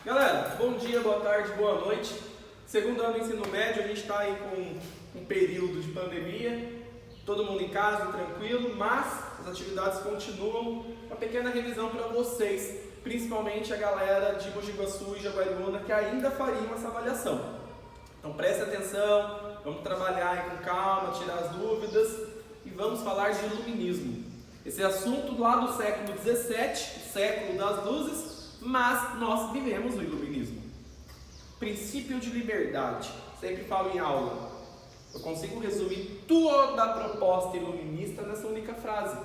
Galera, bom dia, boa tarde, boa noite. Segundo ano do ensino médio, a gente está aí com um período de pandemia, todo mundo em casa, tranquilo, mas as atividades continuam. Uma pequena revisão para vocês, principalmente a galera de Mogi Guaçu e Jaguariúna que ainda fariam essa avaliação. Então preste atenção, vamos trabalhar aí com calma, tirar as dúvidas e vamos falar de iluminismo. Esse assunto lá do século XVII, o século das luzes, mas nós vivemos o iluminismo. Princípio de liberdade, sempre falo em aula. Eu consigo resumir toda a proposta iluminista nessa única frase.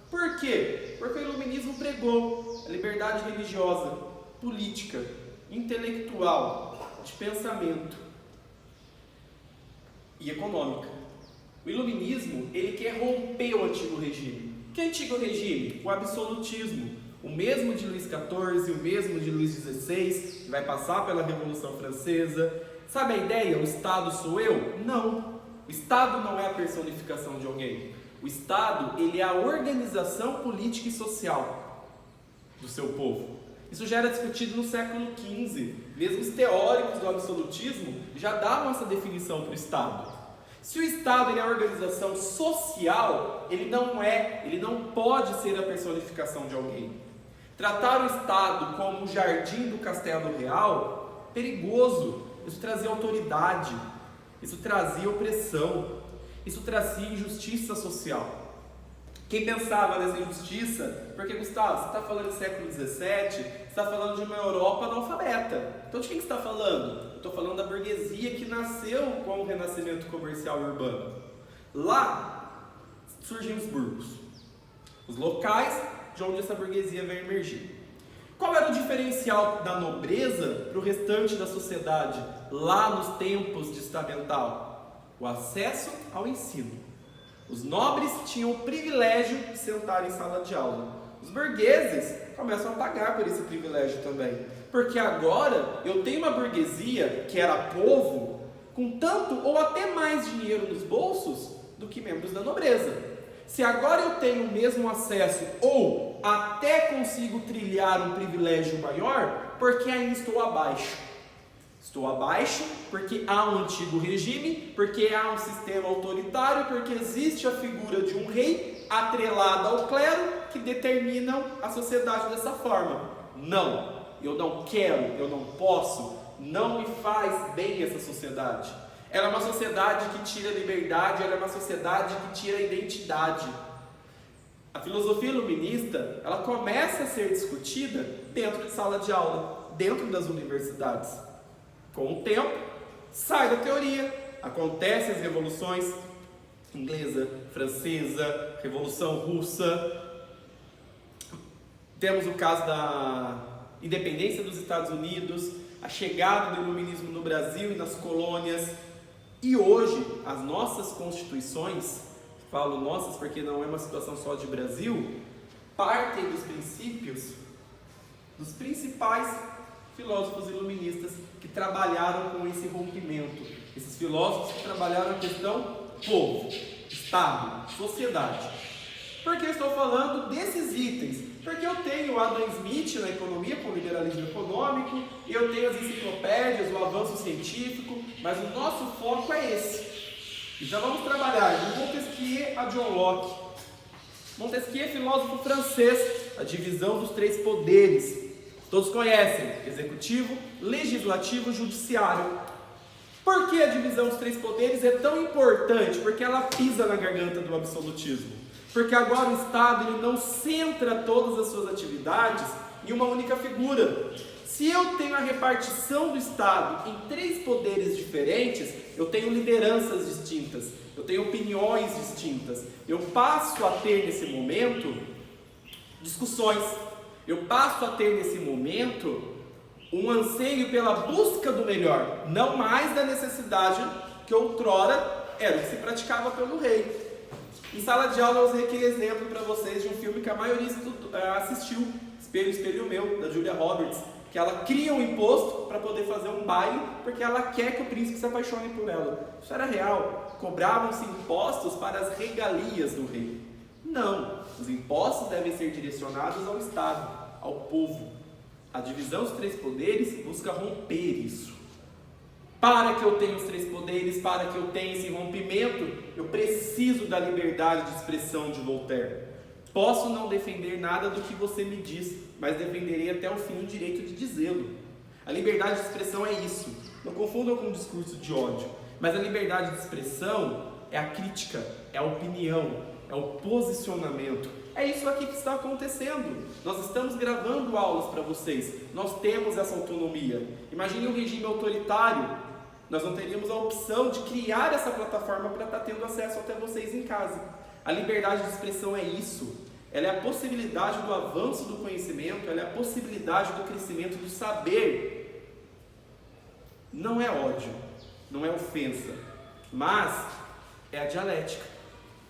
Por quê? Porque o iluminismo pregou a liberdade religiosa, política, intelectual, de pensamento e econômica. O iluminismo, ele quer romper o antigo regime. Que antigo regime? O absolutismo. O mesmo de Luís XIV, o mesmo de Luís XVI, que vai passar pela Revolução Francesa. Sabe a ideia? O Estado sou eu? Não. O Estado não é a personificação de alguém. O Estado, ele é a organização política e social do seu povo. Isso já era discutido no século XV. Mesmo os teóricos do absolutismo já davam essa definição para o Estado. Se o Estado ele é a organização social, ele não pode ser a personificação de alguém. Tratar o Estado como o jardim do castelo real, perigoso. Isso trazia autoridade, isso trazia opressão, isso trazia injustiça social. Quem pensava nessa injustiça, porque Gustavo, você está falando do século XVII, você está falando de uma Europa analfabeta. Então de quem você está falando? Eu estou falando da burguesia que nasceu com o renascimento comercial e urbano. Lá surgem os burgos, os locais de onde essa burguesia vai emergir. Qual era o diferencial da nobreza para o restante da sociedade lá nos tempos de estamental? O acesso ao ensino. Os nobres tinham o privilégio de sentar em sala de aula. Os burgueses começam a pagar por esse privilégio também. Porque agora eu tenho uma burguesia que era povo com tanto ou até mais dinheiro nos bolsos do que membros da nobreza. Se agora eu tenho o mesmo acesso ou até consigo trilhar um privilégio maior, porque ainda estou abaixo. Estou abaixo porque há um antigo regime, porque há um sistema autoritário, porque existe a figura de um rei atrelada ao clero que determinam a sociedade dessa forma. Não, eu não quero, eu não posso, não me faz bem essa sociedade. Ela é uma sociedade que tira a liberdade, ela é uma sociedade que tira a identidade. A filosofia iluminista, ela começa a ser discutida dentro de sala de aula, dentro das universidades. Com o tempo, sai da teoria, acontecem as revoluções inglesa, francesa, revolução russa. Temos o caso da independência dos Estados Unidos, a chegada do iluminismo no Brasil e nas colônias. E hoje, as nossas constituições, falo nossas porque não é uma situação só de Brasil, partem dos princípios dos principais filósofos iluministas que trabalharam com esse rompimento. Esses filósofos que trabalharam a questão povo, Estado, sociedade. Por que eu estou falando desses itens? Porque eu tenho o Adam Smith na economia, com o liberalismo econômico, eu tenho as enciclopédias, o avanço científico, mas o nosso foco é esse. Então vamos trabalhar de Montesquieu a John Locke. Montesquieu é filósofo francês, a divisão dos três poderes. Todos conhecem, executivo, legislativo, judiciário. Por que a divisão dos três poderes é tão importante? Porque ela pisa na garganta do absolutismo. Porque agora o Estado ele não centra todas as suas atividades em uma única figura. Se eu tenho a repartição do Estado em três poderes diferentes, eu tenho lideranças distintas, eu tenho opiniões distintas. Eu passo a ter nesse momento discussões, eu passo a ter nesse momento um anseio pela busca do melhor, não mais da necessidade que outrora era o que se praticava pelo rei. Em sala de aula eu usei aquele exemplo para vocês de um filme que a maioria assistiu, Espelho, Espelho Meu, da Julia Roberts, que ela cria um imposto para poder fazer um baile, porque ela quer que o príncipe se apaixone por ela. Isso era real. Cobravam-se impostos para as regalias do rei. Não, os impostos devem ser direcionados ao Estado, ao povo. A divisão dos três poderes busca romper isso. Para que eu tenha os três poderes, para que eu tenha esse rompimento, eu preciso da liberdade de expressão de Voltaire. Posso não defender nada do que você me diz, mas defenderei até o fim o direito de dizê-lo. A liberdade de expressão é isso. Não confundam com um discurso de ódio. Mas a liberdade de expressão é a crítica, é a opinião, é o posicionamento. É isso aqui que está acontecendo. Nós estamos gravando aulas para vocês. Nós temos essa autonomia. Imagine um regime autoritário. Nós não teríamos a opção de criar essa plataforma para estar tendo acesso até vocês em casa. A liberdade de expressão é isso. Ela é a possibilidade do avanço do conhecimento, ela é a possibilidade do crescimento do saber. Não é ódio, não é ofensa, mas é a dialética,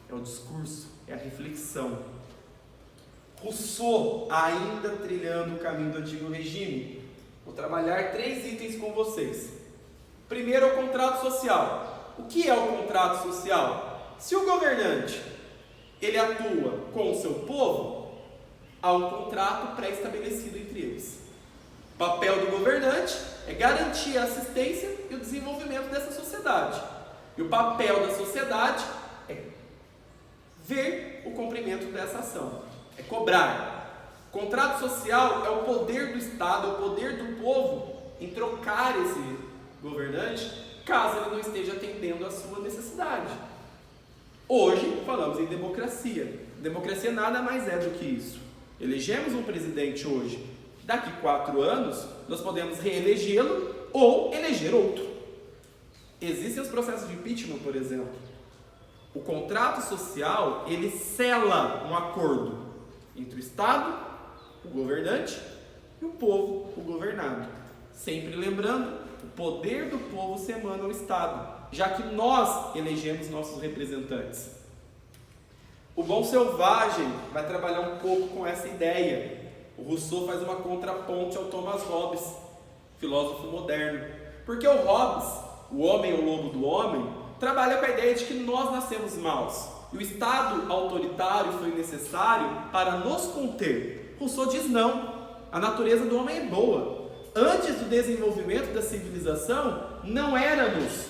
é o discurso, é a reflexão. Rousseau, ainda trilhando o caminho do antigo regime, vou trabalhar 3 itens com vocês. Primeiro é o contrato social. O que é o contrato social? Se o governante ele atua com o seu povo, há um contrato pré-estabelecido entre eles. O papel do governante é garantir a assistência e o desenvolvimento dessa sociedade. E o papel da sociedade é ver o cumprimento dessa ação, é cobrar. O contrato social é o poder do Estado, é o poder do povo em trocar esse governante, caso ele não esteja atendendo a sua necessidade. Hoje falamos em democracia. Democracia nada mais é do que isso. Elegemos um presidente hoje. Daqui 4 anos, nós podemos reelegê-lo ou eleger outro. Existem os processos de impeachment, por exemplo. O contrato social, ele sela um acordo entre o Estado, o governante, e o povo, o governado. Sempre lembrando, o poder do povo se emana ao Estado, já que nós elegemos nossos representantes. O Bom Selvagem vai trabalhar um pouco com essa ideia. O Rousseau faz uma contraponte ao Thomas Hobbes, filósofo moderno. Porque o Hobbes, o homem é o lobo do homem, trabalha com a ideia de que nós nascemos maus. E o Estado autoritário foi necessário para nos conter. Rousseau diz não, a natureza do homem é boa. Antes do desenvolvimento da civilização, não éramos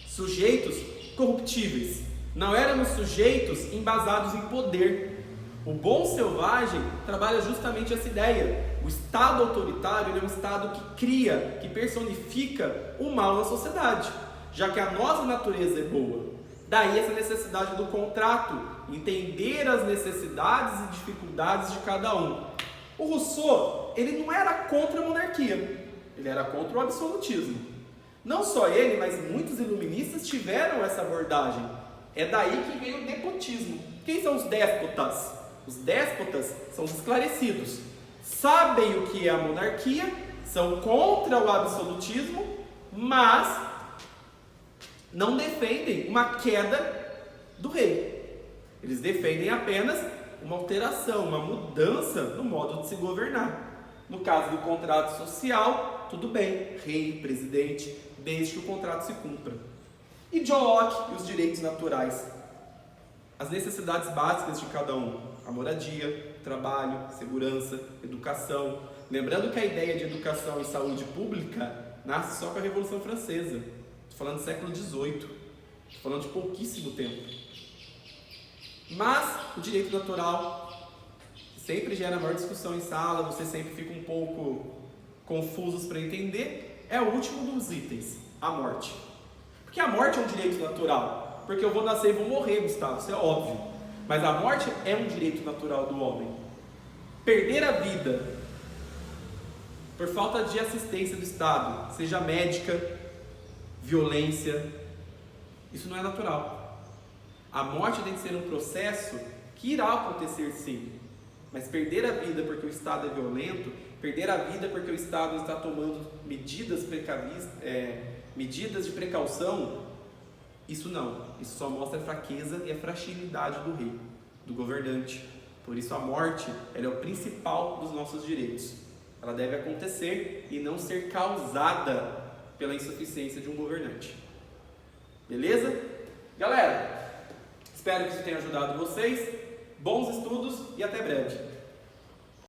sujeitos corruptíveis, não éramos sujeitos embasados em poder. O Bom Selvagem trabalha justamente essa ideia. O Estado autoritário é um Estado que cria, que personifica o mal na sociedade, já que a nossa natureza é boa. Daí essa necessidade do contrato, entender as necessidades e dificuldades de cada um. O Rousseau, ele não era contra a monarquia, ele era contra o absolutismo. Não só ele, mas muitos iluministas tiveram essa abordagem. É daí que veio o despotismo. Quem são os déspotas? Os déspotas são os esclarecidos. Sabem o que é a monarquia, são contra o absolutismo, mas não defendem uma queda do rei. Eles defendem apenas uma alteração, uma mudança no modo de se governar. No caso do contrato social, tudo bem, rei, presidente, desde que o contrato se cumpra. E John Locke e os direitos naturais. As necessidades básicas de cada um. A moradia, trabalho, segurança, educação. Lembrando que a ideia de educação e saúde pública nasce só com a Revolução Francesa. Estou falando do século XVIII. Estou falando de pouquíssimo tempo. Mas o direito natural sempre gera maior discussão em sala, você sempre fica um pouco confusos para entender. É o último dos itens, a morte. Porque a morte é um direito natural. Porque eu vou nascer e vou morrer, Gustavo, isso é óbvio. Mas a morte é um direito natural do homem. Perder a vida por falta de assistência do Estado, seja médica, violência, isso não é natural. A morte tem que ser um processo que irá acontecer sim. Mas perder a vida porque o Estado é violento, perder a vida porque o Estado está tomando medidas de precaução, isso não. Isso só mostra a fraqueza e a fragilidade do rei, do governante. Por isso a morte ela é o principal dos nossos direitos. Ela deve acontecer e não ser causada pela insuficiência de um governante. Beleza? Galera, espero que isso tenha ajudado vocês. Bons estudos e até breve.